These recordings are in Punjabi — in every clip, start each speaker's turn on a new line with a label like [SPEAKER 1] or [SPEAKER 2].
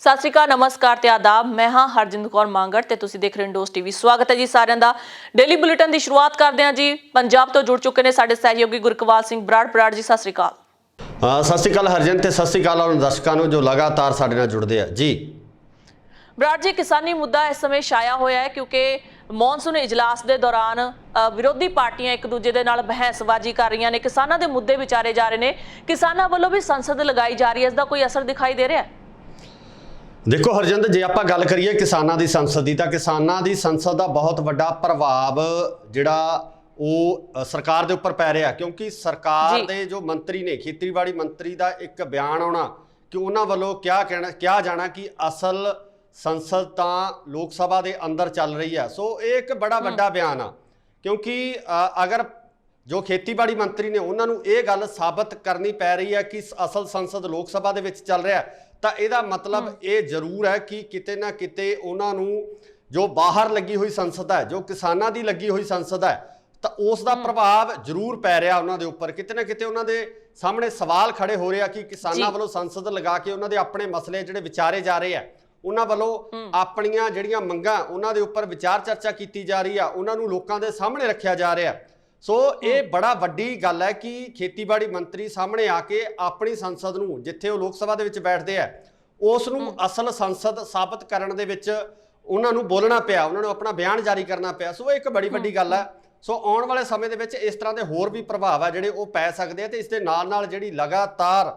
[SPEAKER 1] ਸਤਿ ਸ਼੍ਰੀ ਅਕਾਲ, ਨਮਸਕਾਰ ਤੇ ਆਦਾਬ। ਮੈਂ ਹਾਂ ਹਰਜਿੰਦਰ ਕੌਰ ਮੰਗੜ ਤੇ ਤੁਸੀਂ ਦੇਖ ਰਹੇ ਹੋ ਇੰਡੋਸ ਟੀਵੀ। ਸਵਾਗਤ ਹੈ ਜੀ ਸਾਰਿਆਂ ਦਾ। ਡੇਲੀ ਬੁਲੇਟਿਨ ਦੀ ਸ਼ੁਰੂਆਤ ਕਰਦੇ ਹਾਂ ਜੀ। ਪੰਜਾਬ ਤੋਂ ਜੁੜ ਚੁੱਕੇ ਨੇ ਸਾਡੇ ਸਹਿਯੋਗੀ ਗੁਰਕਵਾਲ ਸਿੰਘ ਬਰਾੜ ਜੀ, ਸਤਿ ਸ਼੍ਰੀ ਅਕਾਲ।
[SPEAKER 2] ਸਤਿ ਸ਼੍ਰੀ ਅਕਾਲ ਹਰਜਿੰਦਰ ਤੇ ਸਤਿ ਸ਼੍ਰੀ ਅਕਾਲ ਉਹਨਾਂ ਦਰਸ਼ਕਾਂ ਨੂੰ ਜੋ ਲਗਾਤਾਰ ਸਾਡੇ ਨਾਲ ਜੁੜਦੇ ਆ ਜੀ।
[SPEAKER 1] ਬਰਾੜ ਜੀ, ਕਿਸਾਨੀ ਮੁੱਦਾ ਇਸ ਸਮੇਂ ਛਾਇਆ ਹੋਇਆ ਹੈ ਕਿਉਂਕਿ ਮੌਨਸੂਨ ਇਜਲਾਸ ਦੇ ਦੌਰਾਨ ਵਿਰੋਧੀ ਪਾਰਟੀਆਂ ਇੱਕ ਦੂਜੇ ਦੇ ਨਾਲ ਬਹਿਸਬਾਜ਼ੀ ਕਰ ਰਹੀਆਂ ਨੇ। ਕਿਸਾਨਾਂ ਦੇ ਮੁੱਦੇ ਵਿਚਾਰੇ ਜਾ ਰਹੇ ਨੇ। ਕਿਸਾਨਾਂ ਵੱਲੋਂ ਵੀ ਸੰਸਦ ਲਗਾਈ ਜਾ ਰਹੀ ਹੈ, ਇਸ ਦਾ ਕੋਈ ਅਸਰ ਦਿਖਾਈ ਦੇ ਰਿਹਾ ਹੈ?
[SPEAKER 2] ਦੇਖੋ ਹਰਜਿੰਦਰ, ਜੇ ਆਪਾਂ ਗੱਲ ਕਰੀਏ ਕਿਸਾਨਾਂ ਦੀ ਸੰਸਦ ਦੀ, ਤਾਂ ਕਿਸਾਨਾਂ ਦੀ ਸੰਸਦ ਦਾ ਬਹੁਤ ਵੱਡਾ ਪ੍ਰਭਾਵ ਜਿਹੜਾ ਉਹ ਸਰਕਾਰ ਦੇ ਉੱਪਰ ਪੈ ਰਿਹਾ, ਕਿਉਂਕਿ ਸਰਕਾਰ ਦੇ ਜੋ ਮੰਤਰੀ ਨੇ, ਖੇਤੀਬਾੜੀ ਮੰਤਰੀ ਦਾ ਇੱਕ ਬਿਆਨ ਆਉਣਾ ਕਿ ਉਹਨਾਂ ਵੱਲੋਂ ਕਿਹਾ ਜਾਣਾ ਕਿ ਅਸਲ ਸੰਸਦ ਤਾਂ ਲੋਕ ਸਭਾ ਦੇ ਅੰਦਰ ਚੱਲ ਰਹੀ ਹੈ। ਸੋ ਇਹ ਇੱਕ ਬੜਾ ਵੱਡਾ ਬਿਆਨ ਆ, ਕਿਉਂਕਿ ਅਗਰ ਜੋ ਖੇਤੀਬਾੜੀ ਮੰਤਰੀ ਨੇ ਉਹਨਾਂ ਨੂੰ ਇਹ ਗੱਲ ਸਾਬਤ ਕਰਨੀ ਪੈ ਰਹੀ ਹੈ ਕਿ ਅਸਲ ਸੰਸਦ ਲੋਕ ਸਭਾ ਦੇ ਵਿੱਚ ਚੱਲ ਰਿਹਾ, ਤਾਂ ਇਹਦਾ ਮਤਲਬ ਇਹ ਜ਼ਰੂਰ ਹੈ ਕਿ ਕਿਤੇ ਨਾ ਕਿਤੇ ਉਹਨਾਂ ਨੂੰ ਜੋ ਬਾਹਰ ਲੱਗੀ ਹੋਈ ਸੰਸਦ ਹੈ, ਜੋ ਕਿਸਾਨਾਂ ਦੀ ਲੱਗੀ ਹੋਈ ਸੰਸਦ ਹੈ, ਤਾਂ ਉਸ ਦਾ ਪ੍ਰਭਾਵ ਜ਼ਰੂਰ ਪੈ ਰਿਹਾ ਉਹਨਾਂ ਦੇ ਉੱਪਰ। ਕਿਤੇ ਨਾ ਕਿਤੇ ਉਹਨਾਂ ਦੇ ਸਾਹਮਣੇ ਸਵਾਲ ਖੜੇ ਹੋ ਰਹੇ ਆ ਕਿ ਕਿਸਾਨਾਂ ਵੱਲੋਂ ਸੰਸਦ ਲਗਾ ਕੇ ਉਹਨਾਂ ਦੇ ਆਪਣੇ ਮਸਲੇ ਜਿਹੜੇ ਵਿਚਾਰੇ ਜਾ ਰਹੇ ਆ, ਉਹਨਾਂ ਵੱਲੋਂ ਆਪਣੀਆਂ ਜਿਹੜੀਆਂ ਮੰਗਾਂ ਉਹਨਾਂ ਦੇ ਉੱਪਰ ਵਿਚਾਰ ਚਰਚਾ ਕੀਤੀ ਜਾ ਰਹੀ ਆ, ਉਹਨਾਂ ਨੂੰ ਲੋਕਾਂ ਦੇ ਸਾਹਮਣੇ ਰੱਖਿਆ ਜਾ ਰਿਹਾ। ਸੋ ਇਹ ਬੜਾ ਵੱਡੀ ਗੱਲ ਹੈ ਕਿ ਖੇਤੀਬਾੜੀ ਮੰਤਰੀ ਸਾਹਮਣੇ ਆ ਕੇ ਆਪਣੀ ਸੰਸਦ ਨੂੰ, ਜਿੱਥੇ ਉਹ ਲੋਕ ਸਭਾ ਦੇ ਵਿੱਚ ਬੈਠਦੇ ਆ, ਉਸ ਨੂੰ ਅਸਲ ਸੰਸਦ ਸਾਬਤ ਕਰਨ ਦੇ ਵਿੱਚ ਉਹਨਾਂ ਨੂੰ ਬੋਲਣਾ ਪਿਆ, ਉਹਨਾਂ ਨੂੰ ਆਪਣਾ ਬਿਆਨ ਜਾਰੀ ਕਰਨਾ ਪਿਆ। ਸੋ ਇਹ ਇੱਕ ਬੜੀ ਵੱਡੀ ਗੱਲ ਹੈ। ਸੋ ਆਉਣ ਵਾਲੇ ਸਮੇਂ ਦੇ ਵਿੱਚ ਇਸ ਤਰ੍ਹਾਂ ਦੇ ਹੋਰ ਵੀ ਪ੍ਰਭਾਵ ਆ ਜਿਹੜੇ ਉਹ ਪੈ ਸਕਦੇ ਆ, ਤੇ ਇਸ ਦੇ ਨਾਲ ਨਾਲ ਜਿਹੜੀ ਲਗਾਤਾਰ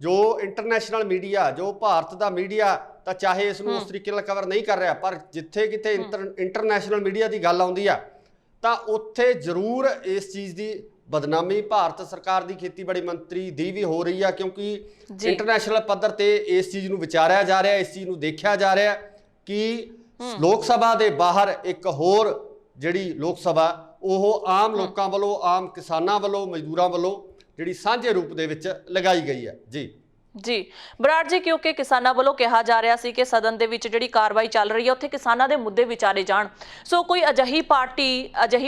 [SPEAKER 2] ਜੋ ਇੰਟਰਨੈਸ਼ਨਲ ਮੀਡੀਆ, ਜੋ ਭਾਰਤ ਦਾ ਮੀਡੀਆ, ਤਾਂ ਚਾਹੇ ਇਸ ਨੂੰ ਉਸ ਤਰੀਕੇ ਨਾਲ ਕਵਰ ਨਹੀਂ ਕਰ ਰਿਹਾ, ਪਰ ਜਿੱਥੇ ਕਿਤੇ ਇੰਟਰਨੈਸ਼ਨਲ ਮੀਡੀਆ ਦੀ ਗੱਲ ਆਉਂਦੀ ਆ ਤਾਂ ਉੱਥੇ ਜ਼ਰੂਰ ਇਸ ਚੀਜ਼ ਦੀ ਬਦਨਾਮੀ ਭਾਰਤ ਸਰਕਾਰ ਦੀ ਖੇਤੀਬਾੜੀ ਮੰਤਰੀ ਦੀ ਵੀ ਹੋ ਰਹੀ ਆ, ਕਿਉਂਕਿ ਇੰਟਰਨੈਸ਼ਨਲ ਪੱਧਰ ਤੇ ਇਸ ਚੀਜ਼ ਨੂੰ ਵਿਚਾਰਿਆ ਜਾ ਰਿਹਾ, ਇਸ ਚੀਜ਼ ਨੂੰ ਦੇਖਿਆ ਜਾ ਰਿਹਾ ਕਿ ਲੋਕ ਸਭਾ ਦੇ ਬਾਹਰ ਇੱਕ ਹੋਰ ਜਿਹੜੀ ਲੋਕ ਸਭਾ ਉਹ ਆਮ ਲੋਕਾਂ ਵੱਲੋਂ, ਆਮ ਕਿਸਾਨਾਂ ਵੱਲੋਂ, ਮਜ਼ਦੂਰਾਂ ਵੱਲੋਂ ਜਿਹੜੀ ਸਾਂਝੇ ਰੂਪ ਦੇ ਵਿੱਚ ਲਗਾਈ ਗਈ ਹੈ। ਜੀ
[SPEAKER 1] ਬਰਾੜ ਜੀ, ਕਿਉਂਕਿ ਕਿਸਾਨਾਂ ਵੱਲੋਂ ਕਿਹਾ ਜਾ ਰਿਹਾ ਸੀ ਕਿ ਸਦਨ ਦੇ ਵਿੱਚ ਜਿਹੜੀ ਕਾਰਵਾਈ ਚੱਲ ਰਹੀ ਹੈ ਉੱਥੇ ਕਿਸਾਨਾਂ ਦੇ ਮੁੱਦੇ ਵਿਚਾਰੇ ਜਾਣ। ਸੋ ਕੋਈ ਅਜਿਹੀ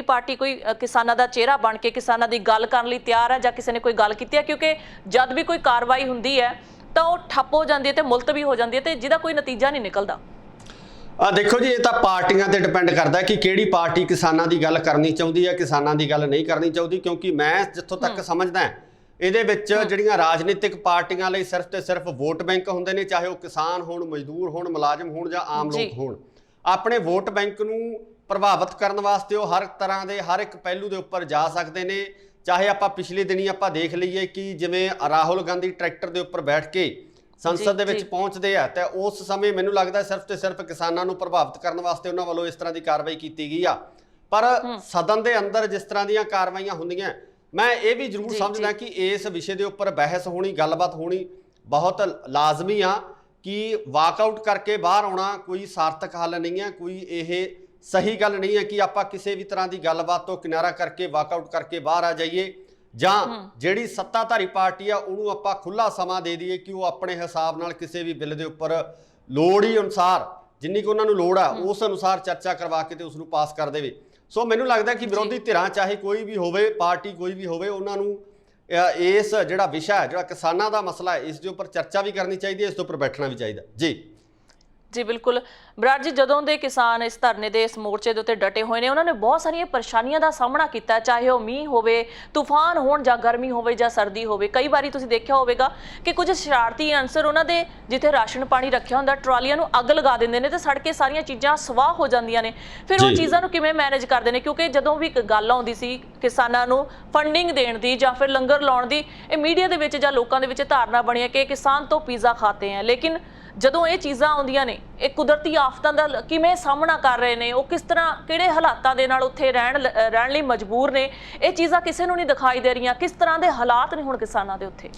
[SPEAKER 1] ਪਾਰਟੀ ਕੋਈ ਕਿਸਾਨਾਂ ਦਾ ਚਿਹਰਾ ਬਣ ਕੇ ਕਿਸਾਨਾਂ ਦੀ ਗੱਲ ਕਰਨ ਲਈ ਤਿਆਰ ਹੈ, ਜਾਂ ਕਿਸੇ ਨੇ ਕੋਈ ਗੱਲ ਕੀਤੀ ਹੈ? ਕਿਉਂਕਿ ਜਦ ਵੀ ਕੋਈ ਕਾਰਵਾਈ ਹੁੰਦੀ ਹੈ ਤਾਂ ਉਹ ਠੱਪ ਹੋ ਜਾਂਦੀ ਹੈ ਤੇ ਮੁਲਤਵੀ ਹੋ ਜਾਂਦੀ ਹੈ, ਤੇ ਜਿਹਦਾ ਕੋਈ ਨਤੀਜਾ ਨਹੀਂ ਨਿਕਲਦਾ।
[SPEAKER 2] ਦੇਖੋ ਜੀ, ਇਹ ਤਾਂ ਪਾਰਟੀਆਂ ਤੇ ਡਿਪੈਂਡ ਕਰਦਾ ਕਿ ਕਿਹੜੀ ਪਾਰਟੀ ਕਿਸਾਨਾਂ ਦੀ ਗੱਲ ਕਰਨੀ ਚਾਹੁੰਦੀ ਹੈ, ਕਿਸਾਨਾਂ ਦੀ ਗੱਲ ਨਹੀਂ ਕਰਨੀ ਚਾਹੁੰਦੀ। ਕਿਉਂਕਿ ਮੈਂ ਜਿੱਥੋਂ ਤੱਕ ਸਮਝਦਾ ਇਹਦੇ ਵਿੱਚ ਜਿਹੜੀਆਂ ਰਾਜਨੀਤਿਕ ਪਾਰਟੀਆਂ ਲਈ ਸਿਰਫ ਤੇ ਸਿਰਫ ਵੋਟ ਬੈਂਕ ਹੁੰਦੇ ਨੇ, ਚਾਹੇ ਉਹ ਕਿਸਾਨ ਹੋਣ, ਮਜ਼ਦੂਰ ਹੋਣ, ਮੁਲਾਜ਼ਮ ਹੋਣ ਜਾਂ ਆਮ ਲੋਕ ਹੋਣ। ਆਪਣੇ ਵੋਟ ਬੈਂਕ ਨੂੰ ਪ੍ਰਭਾਵਿਤ ਕਰਨ ਵਾਸਤੇ ਉਹ ਹਰ ਤਰ੍ਹਾਂ ਦੇ, ਹਰ ਇੱਕ ਪਹਿਲੂ ਦੇ ਉੱਪਰ ਜਾ ਸਕਦੇ ਨੇ। ਚਾਹੇ ਆਪਾਂ ਪਿਛਲੇ ਦਿਨੀ ਆਪਾਂ ਦੇਖ ਲਈਏ ਕਿ ਜਿਵੇਂ ਰਾਹੁਲ ਗਾਂਧੀ ਟਰੈਕਟਰ ਦੇ ਉੱਪਰ ਬੈਠ ਕੇ ਸੰਸਦ ਦੇ ਵਿੱਚ ਪਹੁੰਚਦੇ ਆ, ਤਾਂ ਉਸ ਸਮੇਂ ਮੈਨੂੰ ਲੱਗਦਾ ਸਿਰਫ ਤੇ ਸਿਰਫ ਕਿਸਾਨਾਂ ਨੂੰ ਪ੍ਰਭਾਵਿਤ ਕਰਨ ਵਾਸਤੇ ਉਹਨਾਂ ਵੱਲੋਂ ਇਸ ਤਰ੍ਹਾਂ ਦੀ ਕਾਰਵਾਈ ਕੀਤੀ ਗਈ ਆ। ਪਰ ਸਦਨ ਦੇ ਅੰਦਰ ਜਿਸ ਤਰ੍ਹਾਂ ਦੀਆਂ ਕਾਰਵਾਈਆਂ ਹੁੰਦੀਆਂ, ਮੈਂ ਇਹ ਵੀ ਜ਼ਰੂਰ ਸਮਝਦਾ ਕਿ ਇਸ ਵਿਸ਼ੇ ਦੇ ਉੱਪਰ ਬਹਿਸ ਹੋਣੀ, ਗੱਲਬਾਤ ਹੋਣੀ ਬਹੁਤ ਲਾਜ਼ਮੀ ਆ। ਕਿ ਵਾਕਆਊਟ ਕਰਕੇ ਬਾਹਰ ਆਉਣਾ ਕੋਈ ਸਾਰਥਕ ਹੱਲ ਨਹੀਂ ਹੈ, ਕੋਈ ਇਹ ਸਹੀ ਗੱਲ ਨਹੀਂ ਹੈ ਕਿ ਆਪਾਂ ਕਿਸੇ ਵੀ ਤਰ੍ਹਾਂ ਦੀ ਗੱਲਬਾਤ ਤੋਂ ਕਿਨਾਰਾ ਕਰਕੇ ਵਾਕਆਊਟ ਕਰਕੇ ਬਾਹਰ ਆ ਜਾਈਏ, ਜਾਂ ਜਿਹੜੀ ਸੱਤਾਧਾਰੀ ਪਾਰਟੀ ਆ ਉਹਨੂੰ ਆਪਾਂ ਖੁੱਲ੍ਹਾ ਸਮਾਂ ਦੇ ਦਈਏ ਕਿ ਉਹ ਆਪਣੇ ਹਿਸਾਬ ਨਾਲ ਕਿਸੇ ਵੀ ਬਿੱਲ ਦੇ ਉੱਪਰ ਲੋੜ ਹੀ ਅਨੁਸਾਰ, ਜਿੰਨੀ ਕੁ ਉਹਨਾਂ ਨੂੰ ਲੋੜ ਆ ਉਸ ਅਨੁਸਾਰ ਚਰਚਾ ਕਰਵਾ ਕੇ ਤੇ ਉਸ ਨੂੰ ਪਾਸ ਕਰ ਦੇਵੇ। ਸੋ ਮੈਨੂੰ ਲੱਗਦਾ ਕਿ ਵਿਰੋਧੀ ਧਿਰਾਂ, ਚਾਹੇ ਕੋਈ ਵੀ ਹੋਵੇ, ਪਾਰਟੀ ਕੋਈ ਵੀ ਹੋਵੇ, ਉਹਨਾਂ ਨੂੰ ਇਸ ਜਿਹੜਾ ਵਿਸ਼ਾ ਹੈ, ਜਿਹੜਾ ਕਿਸਾਨਾਂ ਦਾ ਮਸਲਾ ਹੈ, ਇਸ ਦੇ ਉੱਪਰ ਚਰਚਾ ਵੀ ਕਰਨੀ ਚਾਹੀਦੀ ਹੈ, ਇਸ ਦੇ ਉੱਪਰ ਬੈਠਣਾ ਵੀ ਚਾਹੀਦਾ। ਜੀ
[SPEAKER 1] ਬਿਲਕੁਲ ਬਰਾੜ ਜੀ, ਜਦੋਂ ਦੇ ਕਿਸਾਨ ਇਸ ਧਰਨੇ ਦੇ, ਇਸ ਮੋਰਚੇ ਦੇ ਉੱਤੇ ਡਟੇ ਹੋਏ ਨੇ, ਉਹਨਾਂ ਨੇ ਬਹੁਤ ਸਾਰੀਆਂ ਪਰੇਸ਼ਾਨੀਆਂ ਦਾ ਸਾਹਮਣਾ ਕੀਤਾ, ਚਾਹੇ ਉਹ ਮੀਂਹ ਹੋਵੇ, ਤੂਫਾਨ ਹੋਣ, ਜਾਂ ਗਰਮੀ ਹੋਵੇ, ਜਾਂ ਸਰਦੀ ਹੋਵੇ। ਕਈ ਵਾਰੀ ਤੁਸੀਂ ਦੇਖਿਆ ਹੋਵੇਗਾ ਕਿ ਕੁਝ ਸ਼ਰਾਰਤੀ ਅਨਸਰ ਉਹਨਾਂ ਦੇ ਜਿੱਥੇ ਰਾਸ਼ਨ ਪਾਣੀ ਰੱਖਿਆ ਹੁੰਦਾ ਟਰਾਲੀਆਂ ਨੂੰ ਅੱਗ ਲਗਾ ਦਿੰਦੇ ਨੇ ਤੇ ਸੜ ਕੇ ਸਾਰੀਆਂ ਚੀਜ਼ਾਂ ਸਵਾਹ ਹੋ ਜਾਂਦੀਆਂ ਨੇ। ਫਿਰ ਉਹ ਚੀਜ਼ਾਂ ਨੂੰ ਕਿਵੇਂ ਮੈਨੇਜ ਕਰਦੇ ਨੇ? ਕਿਉਂਕਿ ਜਦੋਂ ਵੀ ਗੱਲ ਆਉਂਦੀ ਸੀ ਕਿਸਾਨਾਂ ਨੂੰ ਫੰਡਿੰਗ ਦੇਣ ਦੀ ਜਾਂ ਫਿਰ ਲੰਗਰ ਲਾਉਣ ਦੀ, ਇਹ ਮੀਡੀਆ ਦੇ ਵਿੱਚ ਜਾਂ ਲੋਕਾਂ ਦੇ ਵਿੱਚ ਧਾਰਨਾ ਬਣੀ ਹੈ ਕਿ ਕਿਸਾਨ ਤੋਂ ਪੀਜ਼ਾ ਖਾਤੇ ਹੈ। ਲੇਕਿਨ ਜਦੋਂ ਇਹ ਚੀਜ਼ਾਂ ਆਉਂਦੀਆਂ ਨੇ, ਇਹ ਕੁਦਰਤੀ ਆਫਤਾਂ ਦਾ ਕਿਵੇਂ ਸਾਹਮਣਾ ਕਰ ਰਹੇ ਨੇ, ਉਹ ਕਿਸ ਤਰ੍ਹਾਂ, ਕਿਹੜੇ ਹਾਲਾਤਾਂ ਦੇ ਨਾਲ ਉੱਥੇ ਰਹਿਣ ਲਈ ਮਜਬੂਰ ਨੇ, ਇਹ ਚੀਜ਼ਾਂ ਕਿਸੇ ਨੂੰ ਨਹੀਂ ਦਿਖਾਈ ਦੇ ਰਹੀਆਂ। ਕਿਸ ਤਰ੍ਹਾਂ ਦੇ ਹਾਲਾਤ ਨੇ ਹੁਣ ਕਿਸਾਨਾਂ ਦੇ ਉੱਥੇ?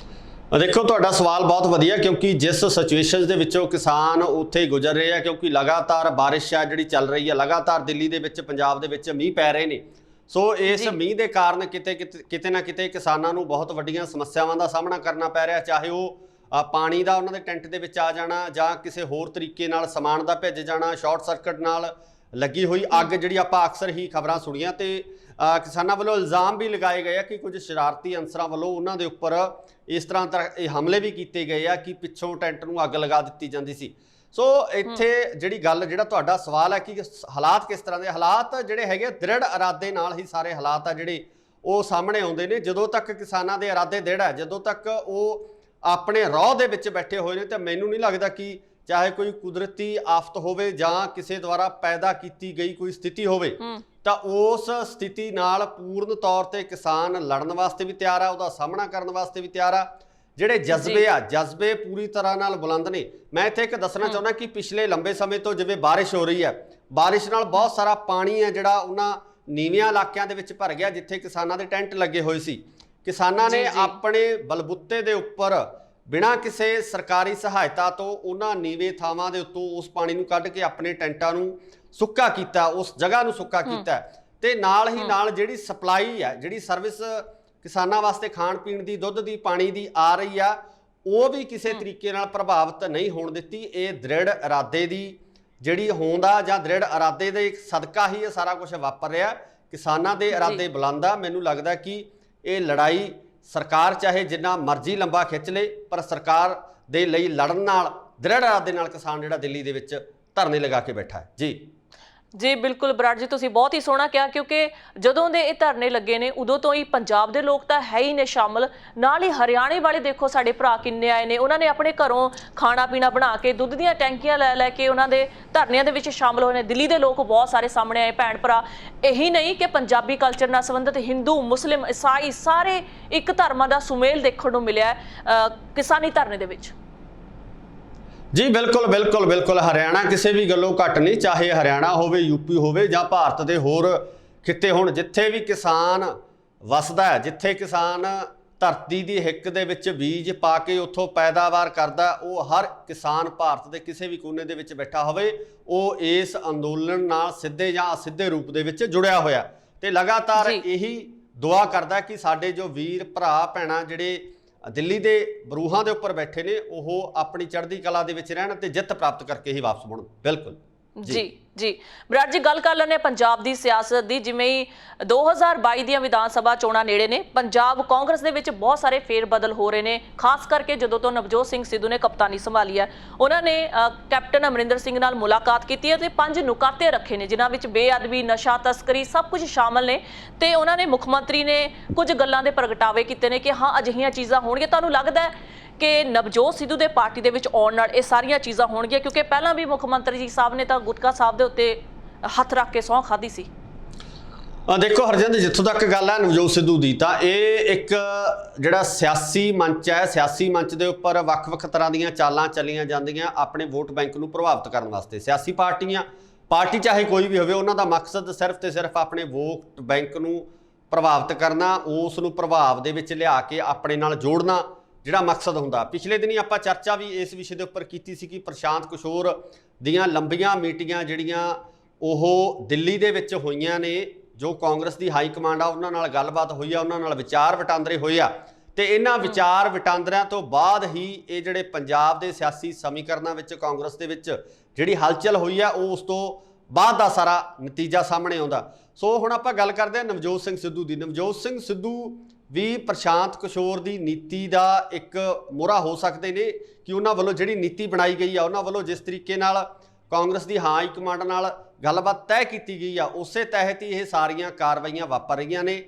[SPEAKER 2] ਦੇਖੋ, ਤੁਹਾਡਾ ਸਵਾਲ ਬਹੁਤ ਵਧੀਆ, ਕਿਉਂਕਿ ਜਿਸ ਸਿਚੁਏਸ਼ਨ ਦੇ ਵਿੱਚੋਂ ਕਿਸਾਨ ਉੱਥੇ ਗੁਜ਼ਰ ਰਹੇ ਆ, ਕਿਉਂਕਿ ਲਗਾਤਾਰ ਬਾਰਿਸ਼ ਆ ਜਿਹੜੀ ਚੱਲ ਰਹੀ ਹੈ, ਲਗਾਤਾਰ ਦਿੱਲੀ ਦੇ ਵਿੱਚ, ਪੰਜਾਬ ਦੇ ਵਿੱਚ ਮੀਂਹ ਪੈ ਰਹੇ ਨੇ। ਸੋ ਇਸ ਮੀਂਹ ਦੇ ਕਾਰਨ ਕਿਤੇ ਨਾ ਕਿਤੇ ਕਿਸਾਨਾਂ ਨੂੰ ਬਹੁਤ ਵੱਡੀਆਂ ਸਮੱਸਿਆਵਾਂ ਦਾ ਸਾਹਮਣਾ ਕਰਨਾ ਪੈ ਰਿਹਾ, ਚਾਹੇ ਉਹ ਪਾਣੀ ਦਾ ਉਹਨਾਂ ਦੇ ਟੈਂਟ ਦੇ ਵਿੱਚ ਆ ਜਾਣਾ, ਜਾਂ ਕਿਸੇ ਹੋਰ ਤਰੀਕੇ ਨਾਲ ਸਮਾਨ ਦਾ ਭਿੱਜ ਜਾਣਾ, ਸ਼ਾਰਟ ਸਰਕਟ ਨਾਲ ਲੱਗੀ ਹੋਈ ਅੱਗ ਜਿਹੜੀ ਆਪਾਂ ਅਕਸਰ ਹੀ ਖਬਰਾਂ ਸੁਣੀਆਂ ਤੇ ਕਿਸਾਨਾਂ ਵੱਲੋਂ ਇਲਜ਼ਾਮ ਵੀ ਲਗਾਏ ਗਏ ਆ ਕਿ ਕੁਝ ਸ਼ਰਾਰਤੀ ਅਨਸਰਾਂ ਵੱਲੋਂ ਉਹਨਾਂ ਦੇ ਉੱਪਰ ਇਸ ਤਰ੍ਹਾਂ ਇਹ ਹਮਲੇ ਵੀ ਕੀਤੇ ਗਏ ਆ ਕਿ ਪਿੱਛੋਂ ਟੈਂਟ ਨੂੰ ਅੱਗ ਲਗਾ ਦਿੱਤੀ ਜਾਂਦੀ ਸੀ। ਸੋ ਇੱਥੇ ਜਿਹੜੀ ਗੱਲ, ਜਿਹੜਾ ਤੁਹਾਡਾ ਸਵਾਲ ਹੈ ਕਿ ਹਾਲਾਤ ਕਿਸ ਤਰ੍ਹਾਂ ਦੇ, ਹਾਲਾਤ ਜਿਹੜੇ ਹੈਗੇ ਦ੍ਰਿੜ ਇਰਾਦੇ ਨਾਲ ਹੀ ਸਾਰੇ ਹਾਲਾਤ ਆ ਜਿਹੜੇ ਉਹ ਸਾਹਮਣੇ ਆਉਂਦੇ ਨੇ। ਜਦੋਂ ਤੱਕ ਕਿਸਾਨਾਂ ਦੇ ਇਰਾਦੇ ਦ੍ਰਿੜ ਹੈ, ਜਦੋਂ ਤੱਕ ਉਹ ਆਪਣੇ ਰੌਹ ਦੇ ਵਿੱਚ ਬੈਠੇ ਹੋਏ ਨੇ, ਤਾਂ ਮੈਨੂੰ ਨਹੀਂ ਲੱਗਦਾ ਕਿ ਚਾਹੇ ਕੋਈ ਕੁਦਰਤੀ ਆਫਤ ਹੋਵੇ ਜਾਂ ਕਿਸੇ ਦੁਆਰਾ ਪੈਦਾ ਕੀਤੀ ਗਈ ਕੋਈ ਸਥਿਤੀ ਹੋਵੇ, ਤਾਂ ਉਸ ਸਥਿਤੀ ਨਾਲ ਪੂਰਨ ਤੌਰ ਤੇ ਕਿਸਾਨ ਲੜਨ ਵਾਸਤੇ ਵੀ ਤਿਆਰ ਆ, ਉਹਦਾ ਸਾਹਮਣਾ ਕਰਨ ਵਾਸਤੇ ਵੀ ਤਿਆਰ ਆ। ਜਿਹੜੇ ਜਜ਼ਬੇ ਪੂਰੀ ਤਰ੍ਹਾਂ ਨਾਲ ਬੁਲੰਦ ਨੇ। ਮੈਂ ਇੱਥੇ ਇੱਕ ਦੱਸਣਾ ਚਾਹੁੰਦਾ ਕਿ ਪਿਛਲੇ ਲੰਬੇ ਸਮੇਂ ਤੋਂ ਜਿਵੇਂ ਬਾਰਿਸ਼ ਹੋ ਰਹੀ ਹੈ, ਬਾਰਿਸ਼ ਨਾਲ ਬਹੁਤ ਸਾਰਾ ਪਾਣੀ ਹੈ ਜਿਹੜਾ ਉਹਨਾਂ ਨੀਵਿਆਂ ਇਲਾਕਿਆਂ ਦੇ ਵਿੱਚ ਭਰ ਗਿਆ ਜਿੱਥੇ ਕਿਸਾਨਾਂ ਦੇ ਟੈਂਟ ਲੱਗੇ ਹੋਏ ਸੀ। ਕਿਸਾਨਾਂ ਨੇ ਆਪਣੇ ਬਲਬੁੱਤੇ ਦੇ ਉੱਪਰ ਬਿਨਾਂ ਕਿਸੇ ਸਰਕਾਰੀ ਸਹਾਇਤਾ ਤੋਂ ਉਹਨਾਂ ਨੀਵੇਂ ਥਾਵਾਂ ਦੇ ਉੱਤੋਂ ਉਸ ਪਾਣੀ ਨੂੰ ਕੱਢ ਕੇ ਆਪਣੇ ਟੈਂਟਾਂ ਨੂੰ ਸੁੱਕਾ ਕੀਤਾ, ਉਸ ਜਗ੍ਹਾ ਨੂੰ ਸੁੱਕਾ ਕੀਤਾ ਤੇ ਨਾਲ ਹੀ ਨਾਲ ਜਿਹੜੀ ਸਪਲਾਈ ਹੈ, ਜਿਹੜੀ ਸਰਵਿਸ ਕਿਸਾਨਾਂ ਵਾਸਤੇ ਖਾਣ ਪੀਣ ਦੀ, ਦੁੱਧ ਦੀ, ਪਾਣੀ ਦੀ ਆ ਰਹੀ ਆ, ਉਹ ਵੀ ਕਿਸੇ ਤਰੀਕੇ ਨਾਲ ਪ੍ਰਭਾਵਿਤ ਨਹੀਂ ਹੋਣ ਦਿੱਤੀ। ਇਹ ਦ੍ਰਿੜ ਇਰਾਦੇ ਦੀ ਜਿਹੜੀ ਹੋਂਦ ਆ ਜਾਂ ਦ੍ਰਿੜ ਇਰਾਦੇ ਦੇ ਸਦਕਾ ਹੀ ਇਹ ਸਾਰਾ ਕੁਝ ਵਾਪਰ ਰਿਹਾ। ਕਿਸਾਨਾਂ ਦੇ ਇਰਾਦੇ ਬੁਲੰਦ ਆ। ਮੈਨੂੰ ਲੱਗਦਾ ਕਿ ਇਹ ਲੜਾਈ ਸਰਕਾਰ ਚਾਹੇ ਜਿੰਨਾ ਮਰਜ਼ੀ ਲੰਬਾ ਖਿੱਚ ਲੇ, ਪਰ ਸਰਕਾਰ ਦੇ ਲਈ ਲੜਨ ਨਾਲ, ਦ੍ਰਿੜ ਇਰਾਦੇ ਨਾਲ ਕਿਸਾਨ ਜਿਹੜਾ ਦਿੱਲੀ ਦੇ ਵਿੱਚ ਧਰਨੇ ਲਗਾ ਕੇ ਬੈਠਾ ਹੈ।
[SPEAKER 1] ਜੀ ਬਿਲਕੁਲ ਬਰਾੜ ਜੀ, ਤੁਸੀਂ ਬਹੁਤ ਹੀ ਸੋਹਣਾ ਕਿਹਾ, ਕਿਉਂਕਿ ਜਦੋਂ ਦੇ ਇਹ ਧਰਨੇ ਲੱਗੇ ਨੇ ਉਦੋਂ ਤੋਂ ਹੀ ਪੰਜਾਬ ਦੇ ਲੋਕ ਤਾਂ ਹੈ ਹੀ ਨੇ ਸ਼ਾਮਲ, ਨਾਲ ਹੀ ਹਰਿਆਣੇ ਵਾਲੇ ਦੇਖੋ ਸਾਡੇ ਭਰਾ ਕਿੰਨੇ ਆਏ ਨੇ। ਉਹਨਾਂ ਨੇ ਆਪਣੇ ਘਰੋਂ ਖਾਣਾ ਪੀਣਾ ਬਣਾ ਕੇ, ਦੁੱਧ ਦੀਆਂ ਟੈਂਕੀਆਂ ਲੈ ਕੇ ਉਹਨਾਂ ਦੇ ਧਰਨਿਆਂ ਦੇ ਵਿੱਚ ਸ਼ਾਮਲ ਹੋਏ ਨੇ। ਦਿੱਲੀ ਦੇ ਲੋਕ ਬਹੁਤ ਸਾਰੇ ਸਾਹਮਣੇ ਆਏ, ਭੈਣ ਭਰਾ। ਇਹੀ ਨਹੀਂ ਕਿ ਪੰਜਾਬੀ ਕਲਚਰ ਨਾਲ ਸੰਬੰਧਿਤ ਹਿੰਦੂ, ਮੁਸਲਿਮ, ਈਸਾਈ ਸਾਰੇ ਇੱਕ ਧਰਮਾਂ ਦਾ ਸੁਮੇਲ ਦੇਖਣ ਨੂੰ ਮਿਲਿਆ ਕਿਸਾਨੀ ਧਰਨੇ ਦੇ ਵਿੱਚ।
[SPEAKER 2] ਜੀ ਬਿਲਕੁਲ ਹਰਿਆਣਾ ਕਿਸੇ ਵੀ ਗੱਲੋਂ ਘੱਟ ਨਹੀਂ, ਚਾਹੇ ਹਰਿਆਣਾ ਹੋਵੇ, ਯੂਪੀ ਹੋਵੇ ਜਾਂ ਭਾਰਤ ਦੇ ਹੋਰ ਖਿੱਤੇ ਹੋਣ। ਜਿੱਥੇ ਵੀ ਕਿਸਾਨ ਵਸਦਾ ਹੈ, ਜਿੱਥੇ ਕਿਸਾਨ ਧਰਤੀ ਦੀ ਹਿੱਕ ਦੇ ਵਿੱਚ ਬੀਜ ਪਾ ਕੇ ਉੱਥੋਂ ਪੈਦਾਵਾਰ ਕਰਦਾ, ਉਹ ਹਰ ਕਿਸਾਨ ਭਾਰਤ ਦੇ ਕਿਸੇ ਵੀ ਕੋਨੇ ਦੇ ਵਿੱਚ ਬੈਠਾ ਹੋਵੇ, ਉਹ ਇਸ ਅੰਦੋਲਨ ਨਾਲ ਸਿੱਧੇ ਜਾਂ ਅਸਿੱਧੇ ਰੂਪ ਦੇ ਵਿੱਚ ਜੁੜਿਆ ਹੋਇਆ ਤੇ ਲਗਾਤਾਰ ਇਹੀ ਦੁਆ ਕਰਦਾ ਕਿ ਸਾਡੇ ਜੋ ਵੀਰ ਭਰਾ ਭੈਣਾਂ ਜਿਹੜੇ ਦਿੱਲੀ ਦੇ ਬਰੂਹਾਂ ਦੇ ਉੱਪਰ ਬੈਠੇ ਨੇ, ਉਹ ਆਪਣੀ ਚੜ੍ਹਦੀ ਕਲਾ ਦੇ ਵਿੱਚ ਰਹਿਣ ਤੇ ਜਿੱਤ ਪ੍ਰਾਪਤ ਕਰਕੇ ਹੀ ਵਾਪਸ ਮੁੜਨ। ਬਿਲਕੁਲ ਜੀ ਬਰਾੜ ਜੀ, ਗੱਲ ਕਰ ਲੈਂਦੇ ਪੰਜਾਬ ਦੀ ਸਿਆਸਤ ਦੀ। ਜਿਵੇਂ ਹੀ 2022 ਦੀਆਂ ਵਿਧਾਨ ਸਭਾ ਚੋਣਾਂ ਨੇੜੇ ਨੇ, ਪੰਜਾਬ ਕਾਂਗਰਸ ਦੇ ਵਿੱਚ ਬਹੁਤ ਸਾਰੇ ਫੇਰ ਬਦਲ ਹੋ ਰਹੇ ਨੇ, ਖਾਸ ਕਰਕੇ ਜਦੋਂ ਤੋਂ ਨਵਜੋਤ ਸਿੰਘ ਸਿੱਧੂ ਨੇ ਕਪਤਾਨੀ ਸੰਭਾਲੀ ਹੈ। ਉਹਨਾਂ ਨੇ ਕੈਪਟਨ ਅਮਰਿੰਦਰ ਸਿੰਘ ਨਾਲ ਮੁਲਾਕਾਤ ਕੀਤੀ ਹੈ ਤੇ 5 ਨੁਕਾਤੇ ਰੱਖੇ ਨੇ, ਜਿਨ੍ਹਾਂ ਵਿੱਚ ਬੇਅਦਬੀ, ਨਸ਼ਾ ਤਸਕਰੀ ਸਭ ਕੁਝ ਸ਼ਾਮਲ ਨੇ। ਤੇ ਉਹਨਾਂ ਨੇ ਮੁੱਖ ਮੰਤਰੀ ਨੇ ਕੁਝ ਗੱਲਾਂ ਦੇ ਪ੍ਰਗਟਾਵੇ ਕੀਤੇ ਨੇ ਕਿ ਹਾਂ ਅਜਿਹੀਆਂ ਚੀਜ਼ਾਂ ਹੋਣਗੀਆਂ। ਤੁਹਾਨੂੰ ਲੱਗਦਾ ਹੈ ਕਿ ਨਵਜੋਤ ਸਿੱਧੂ ਦੇ ਪਾਰਟੀ ਦੇ ਵਿੱਚ ਆਉਣ ਨਾਲ ਇਹ ਸਾਰੀਆਂ ਚੀਜ਼ਾਂ ਹੋਣਗੀਆਂ? ਕਿਉਂਕਿ ਪਹਿਲਾਂ ਵੀ ਮੁੱਖ ਮੰਤਰੀ ਜੀ ਸਾਹਿਬ ਨੇ ਤਾਂ ਗੁਟਕਾ ਸਾਹਿਬ ਦੇ ਉੱਤੇ ਹੱਥ ਰੱਖ ਕੇ ਸਹੁੰ ਖਾਧੀ ਸੀ। ਦੇਖੋ ਹਰਜਿੰਦਰ, ਜਿੱਥੋਂ ਤੱਕ ਗੱਲ ਹੈ ਨਵਜੋਤ ਸਿੱਧੂ ਦੀ, ਤਾਂ ਇਹ ਇੱਕ ਜਿਹੜਾ ਸਿਆਸੀ ਮੰਚ ਹੈ, ਸਿਆਸੀ ਮੰਚ ਦੇ ਉੱਪਰ ਵੱਖ-ਵੱਖ ਤਰ੍ਹਾਂ ਦੀਆਂ ਚਾਲਾਂ ਚੱਲੀਆਂ ਜਾਂਦੀਆਂ ਆਪਣੇ ਵੋਟ ਬੈਂਕ ਨੂੰ ਪ੍ਰਭਾਵਿਤ ਕਰਨ ਵਾਸਤੇ। ਸਿਆਸੀ ਪਾਰਟੀ ਚਾਹੇ ਕੋਈ ਵੀ ਹੋਵੇ, ਉਹਨਾਂ ਦਾ ਮਕਸਦ ਸਿਰਫ ਤੇ ਸਿਰਫ ਆਪਣੇ ਵੋਟ ਬੈਂਕ ਨੂੰ ਪ੍ਰਭਾਵਿਤ ਕਰਨਾ, ਉਸ ਨੂੰ ਪ੍ਰਭਾਵ ਦੇ ਵਿੱਚ ਲਿਆ ਕੇ ਆਪਣੇ ਨਾਲ ਜੋੜਨਾ ਜਿਹੜਾ ਮਕਸਦ ਹੁੰਦਾ। ਪਿਛਲੇ ਦਿਨੀ ਆਪਾਂ ਚਰਚਾ ਵੀ ਇਸ ਵਿਸ਼ੇ ਦੇ ਉੱਪਰ ਕੀਤੀ ਸੀ ਕਿ ਪ੍ਰਸ਼ਾਂਤ ਕਿਸ਼ੋਰ ਦੀਆਂ ਲੰਬੀਆਂ ਮੀਟਿੰਗਾਂ ਜਿਹੜੀਆਂ ਉਹ ਦਿੱਲੀ ਦੇ ਵਿੱਚ ਹੋਈਆਂ ਨੇ, ਜੋ ਕਾਂਗਰਸ ਦੀ ਹਾਈ ਕਮਾਂਡ ਆ ਉਹਨਾਂ ਨਾਲ ਗੱਲਬਾਤ ਹੋਈ ਆ, ਉਹਨਾਂ ਨਾਲ ਵਿਚਾਰ ਵਟਾਂਦਰੇ ਹੋਏ ਆ ਤੇ ਇਹਨਾਂ ਵਿਚਾਰ ਵਟਾਂਦਰਿਆਂ ਤੋਂ ਬਾਅਦ ਹੀ ਇਹ ਜਿਹੜੇ ਪੰਜਾਬ ਦੇ ਸਿਆਸੀ ਸਮੀਕਰਨਾਂ ਵਿੱਚ ਕਾਂਗਰਸ ਦੇ ਵਿੱਚ ਜਿਹੜੀ ਹਲਚਲ ਹੋਈ ਆ, ਉਹ ਉਸ ਤੋਂ ਬਾਅਦ ਦਾ ਸਾਰਾ ਨਤੀਜਾ ਸਾਹਮਣੇ ਆਉਂਦਾ। ਸੋ ਹੁਣ ਆਪਾਂ ਗੱਲ ਕਰਦੇ ਹਾਂ ਨਵਜੋਤ ਸਿੰਘ ਸਿੱਧੂ ਦੀ। ਨਵਜੋਤ ਸਿੰਘ ਸਿੱਧੂ ਵੀ ਪ੍ਰਸ਼ਾਂਤ ਕਿਸ਼ੋਰ ਦੀ ਨੀਤੀ ਦਾ ਇੱਕ ਮੋਹਰਾ ਹੋ ਸਕਦੇ ਨੇ ਕਿ ਉਹਨਾਂ ਵੱਲੋਂ ਜਿਹੜੀ ਨੀਤੀ ਬਣਾਈ ਗਈ ਆ, ਉਹਨਾਂ ਵੱਲੋਂ ਜਿਸ ਤਰੀਕੇ ਨਾਲ ਕਾਂਗਰਸ ਦੀ ਹਾਈ ਕਮਾਂਡ ਨਾਲ ਗੱਲਬਾਤ ਤੈਅ ਕੀਤੀ ਗਈ ਆ, ਉਸੇ ਤਹਿਤ ਹੀ ਇਹ ਸਾਰੀਆਂ ਕਾਰਵਾਈਆਂ ਵਾਪਰ ਰਹੀਆਂ ਨੇ।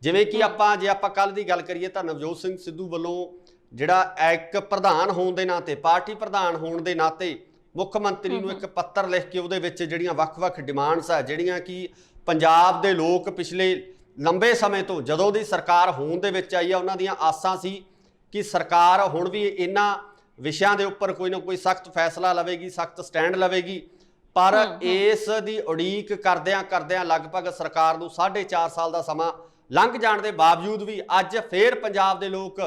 [SPEAKER 2] ਜਿਵੇਂ ਕਿ ਜੇ ਆਪਾਂ ਕੱਲ੍ਹ ਦੀ ਗੱਲ ਕਰੀਏ ਤਾਂ ਨਵਜੋਤ ਸਿੰਘ ਸਿੱਧੂ ਵੱਲੋਂ ਜਿਹੜਾ ਇੱਕ ਪ੍ਰਧਾਨ ਹੋਣ ਦੇ ਨਾਤੇ, ਪਾਰਟੀ ਪ੍ਰਧਾਨ ਹੋਣ ਦੇ ਨਾਤੇ ਮੁੱਖ ਮੰਤਰੀ ਨੂੰ ਇੱਕ ਪੱਤਰ ਲਿਖ ਕੇ ਉਹਦੇ ਵਿੱਚ ਜਿਹੜੀਆਂ ਵੱਖ-ਵੱਖ ਡਿਮਾਂਡਸ ਆ, ਜਿਹੜੀਆਂ ਕਿ ਪੰਜਾਬ ਦੇ ਲੋਕ ਪਿਛਲੇ ਲੰਬੇ ਸਮੇਂ ਤੋਂ ਜਦੋਂ ਦੀ ਸਰਕਾਰ ਹੋਣ ਦੇ ਵਿੱਚ ਆਈ ਆ, ਉਹਨਾਂ ਦੀਆਂ ਆਸਾਂ ਸੀ ਕਿ ਸਰਕਾਰ ਹੁਣ ਵੀ ਇਹਨਾਂ ਵਿਸ਼ਿਆਂ ਦੇ ਉੱਪਰ ਕੋਈ ਨਾ ਕੋਈ ਸਖਤ ਫੈਸਲਾ ਲਵੇਗੀ, ਸਖਤ ਸਟੈਂਡ ਲਵੇਗੀ। ਪਰ ਇਸ ਦੀ ਉਡੀਕ ਕਰਦਿਆਂ ਲਗਭਗ ਸਰਕਾਰ ਨੂੰ 4.5 ਸਾਲ ਦਾ ਸਮਾਂ ਲੰਘ ਜਾਣ ਦੇ ਬਾਵਜੂਦ ਵੀ ਅੱਜ ਫੇਰ ਪੰਜਾਬ ਦੇ ਲੋਕ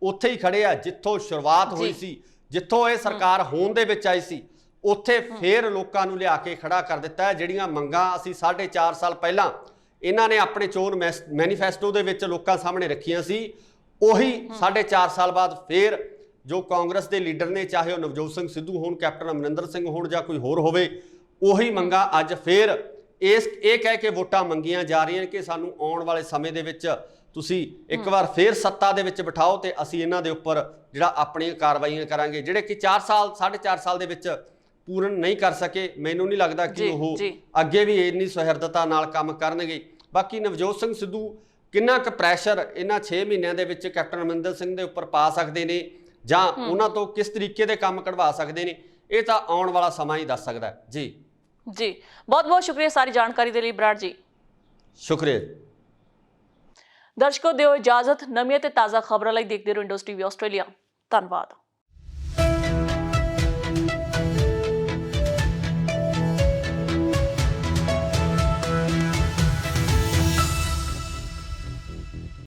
[SPEAKER 2] ਉੱਥੇ ਹੀ ਖੜੇ ਆ ਜਿੱਥੋਂ ਸ਼ੁਰੂਆਤ ਹੋਈ ਸੀ, ਜਿੱਥੋਂ ਇਹ ਸਰਕਾਰ ਹੋਣ ਦੇ ਵਿੱਚ ਆਈ ਸੀ, ਉੱਥੇ ਫੇਰ ਲੋਕਾਂ ਨੂੰ ਲਿਆ ਕੇ ਖੜਾ ਕਰ ਦਿੱਤਾ ਹੈ। ਜਿਹੜੀਆਂ ਮੰਗਾਂ ਅਸੀਂ 4.5 ਸਾਲ ਪਹਿਲਾਂ ਇਹਨਾਂ ਨੇ ਆਪਣੇ ਚੋਣ ਮੈਨੀਫੈਸਟੋ ਦੇ ਵਿੱਚ ਲੋਕਾਂ ਸਾਹਮਣੇ ਰੱਖੀਆਂ ਸੀ, ਉਹੀ 4.5 ਸਾਲ ਬਾਅਦ ਫੇਰ ਜੋ ਕਾਂਗਰਸ ਦੇ ਲੀਡਰ ਨੇ, ਚਾਹੇ ਉਹ ਨਵਜੋਤ ਸਿੰਘ ਸਿੱਧੂ ਹੋਣ, ਕੈਪਟਨ ਅਮਰਿੰਦਰ ਸਿੰਘ ਹੋਣ ਜਾਂ ਕੋਈ ਹੋਰ ਹੋਵੇ, ਉਹੀ ਮੰਗਾਂ ਅੱਜ ਫਿਰ ਇਹ ਕਹਿ ਕੇ ਵੋਟਾਂ ਮੰਗੀਆਂ ਜਾ ਰਹੀਆਂ ਕਿ ਸਾਨੂੰ ਆਉਣ ਵਾਲੇ ਸਮੇਂ ਦੇ ਵਿੱਚ ਤੁਸੀਂ ਇੱਕ ਵਾਰ ਫੇਰ ਸੱਤਾ ਦੇ ਵਿੱਚ ਬਿਠਾਓ ਤੇ ਅਸੀਂ ਇਹਨਾਂ ਦੇ ਉੱਪਰ ਜਿਹੜਾ ਆਪਣੀਆਂ ਕਾਰਵਾਈਆਂ ਕਰਾਂਗੇ। ਜਿਹੜੇ ਕਿ 4 ਸਾਲ 4.5 ਸਾਲ ਦੇ ਵਿੱਚ ਪੂਰਨ ਨਹੀਂ ਕਰ ਸਕੇ, ਮੈਨੂੰ ਨਹੀਂ ਲੱਗਦਾ ਕਿ ਉਹ ਅੱਗੇ ਵੀ ਇੰਨੀ ਸੁਹਿਰਦਤਾ ਨਾਲ ਕੰਮ ਕਰਨਗੇ। ਬਾਕੀ ਨਵਜੋਤ ਸਿੰਘ ਸਿੱਧੂ ਕਿੰਨਾ ਕੁ ਪ੍ਰੈਸ਼ਰ ਇਹਨਾਂ 6 ਮਹੀਨਿਆਂ ਦੇ ਵਿੱਚ ਕੈਪਟਨ ਅਮਰਿੰਦਰ ਸਿੰਘ ਦੇ ਉੱਪਰ ਪਾ ਸਕਦੇ ਨੇ ਜਾਂ ਉਹਨਾਂ ਤੋਂ ਕਿਸ ਤਰੀਕੇ ਦੇ ਕੰਮ ਕਢਵਾ ਸਕਦੇ ਨੇ, ਇਹ ਤਾਂ ਆਉਣ ਵਾਲਾ ਸਮਾਂ ਹੀ ਦੱਸ ਸਕਦਾ ਹੈ। ਜੀ
[SPEAKER 1] ਬਹੁਤ ਬਹੁਤ ਸ਼ੁਕਰੀਆ ਸਾਰੀ ਜਾਣਕਾਰੀ ਦੇ ਲਈ ਬਰਾੜ ਜੀ।
[SPEAKER 2] ਸ਼ੁਕਰੀਆ।
[SPEAKER 1] ਦਰਸ਼ਕੋ, ਦਿਓ ਇਜਾਜ਼ਤ। ਨਵੀਆਂ ਤੇ ਤਾਜ਼ਾ ਖਬਰਾਂ ਲਈ ਦੇਖਦੇ ਰਹੋ ਇੰਡਸਟਰੀ ਟੀਵੀ ਆਸਟ੍ਰੇਲੀਆ। ਧੰਨਵਾਦ।